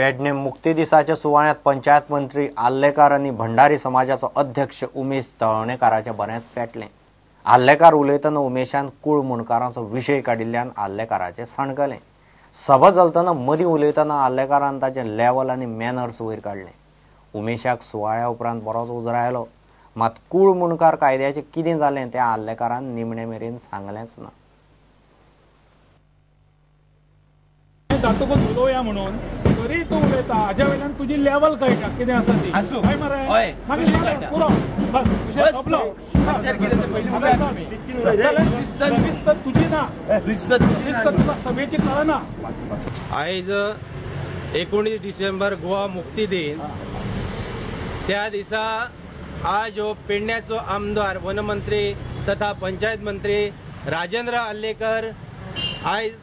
पेडणे मुक्ती दिसाच्या सुवाळ्यात पंचायत मंत्री आल्लेकार आणि भंडारी समाजाचो अध्यक्ष उमेश तळवणेकाराचे बरेंच पेटले। आल्लेकार उलयतना उमेशान कुळ मुणकारांचो विशय काडिल्ल्यान आल्लेकाराचे सणकले। सभा चलतना मदीं उलयतना आल्लेकारान ताचे लेवल आनी मॅनर्स वयर काडले। उमेशाक सुवाळ्या उपरांत बरोच उजरायलो, मात कुळ मुणकार कायद्याचें कितें जालें तें आल्लेकारान निमणे मेरेन सांगलेंच ना। जातकच उलोवया म्हणून तरी तूं उलयता हाज्या वयल्यान तुजी लेवल कळटा कितें आसा ती। हय मरे मागीर पुरो बस विशय सोंपलो। शिस्त तुजी ना, शिस्त तुका सभेची कळना। आयज 19 डिसेंबर गोवा मुक्ती दिन, त्या दिसा आज हो पेडण्याचो आमदार वनमंत्री तथा पंचायत मंत्री राजेंद्र आल्लेकर आयज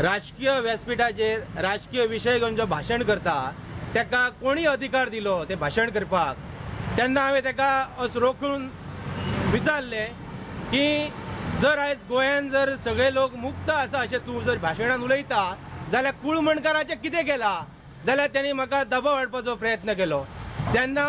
राजकीय व्यासपीठाचेर राजकीय विशय घेवन जो भाशण करता तेका कोणी अधिकार दिलो ते भाशण करपाक। तेन्ना हांवें तेका असो रोखून विचारलें की जर आयज गोंयांत जर सगळे लोक मुक्त आसा अशें तूं जर भाशणान उलयता जाल्यार कुळ मणकाराचें कितें केलां? जाल्यार तेणी म्हाका दबाव हाडपाचो प्रयत्न केलो। तेन्ना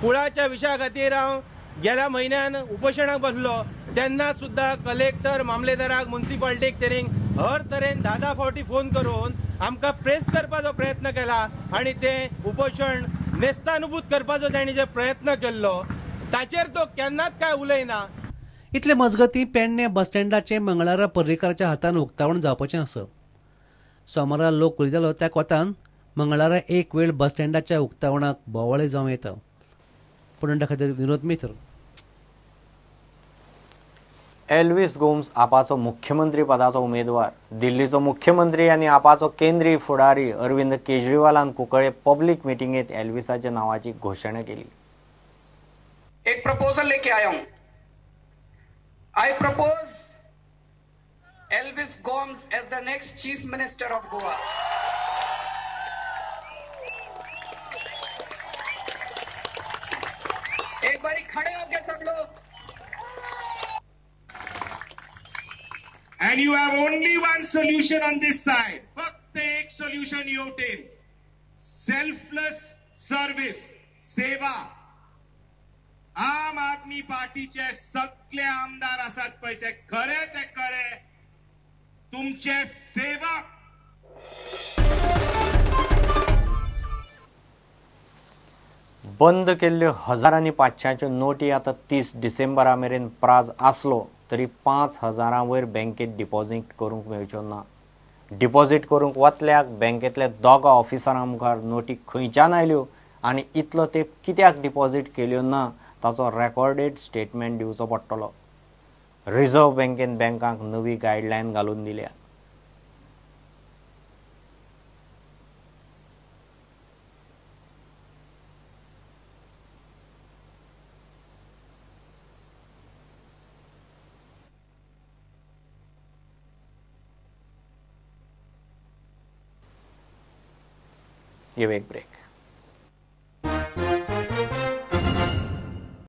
कुळाच्या विशया खातीर हांव गेल्या म्हयन्यान उपोशणाक बसलो। तेन्ना सुद्दां कलेक्टर मामलेदाराक म्युनिसिपालिटीक तेणी हर तरेन 10 फावटी फोन करून आमकां प्रेस करपाचो प्रयत्न केला आनी तें उपोशण नेस्तानुभूत करपाचो तेणी जे प्रयत्न केल्लो ताचेर तो केन्नाच काय उलयना। इतले मजगतीं पेडणे बस स्टँडाचें मंगळारा पर्रीकाराच्या हातान उक्तावण जावपाचें आसा। सोमारा लोक उलयतालो त्या कोतान मंगळारा एक वेळ बस स्टँडाच्या उक्तावणाक बोवाळी जावं येता। पुणंडा खातीर विनोद मित्र। एल्विस गोम्स आपाचो मुख्यमंत्री पदाचो उमेदवार, दिल्लीचो मुख्यमंत्री आनी आपाचो केंद्रीय फुडारी अरविंद केजरीवालान कुंकळे पब्लिक मिटिंगेंत एल्विसाच्या नावाची घोषणा केली। एक प्रपोजल लेके आया हूं। I propose Elvis Gomes as the next chief minister of Goa. एक बारी खड़े हो गए सब लोग। And you have only one solution on this side. फक्त एक solution योटेन, selfless service, सेवा। आम आदमी पार्टीचे सगळे आमदार आसात पळय ते खरे तुमचे सेवक। बंद केल्ल्यो हजारांनी पांचशांच्यो नोटी आतां 30 डिसेंबरा मेरेन प्राज आसलो तरी 5,000 वयर बँकेत डिपॉझिट करूंक मेळच्यो ना। डिपॉझिट करूंक वतल्याक बँकेतल्या दोगा ऑफिसरां मुखार नोटी खंयच्यान आयल्यो आनी इतलो तेंप कित्याक डिपॉझिट केल्यो ना ताचो रेकॉर्डेड स्टेटमेंट दिवचो पडटलो। रिझर्व्ह बँकेन बँकांक नवी गायडलायन घालून दिल्या। give a break।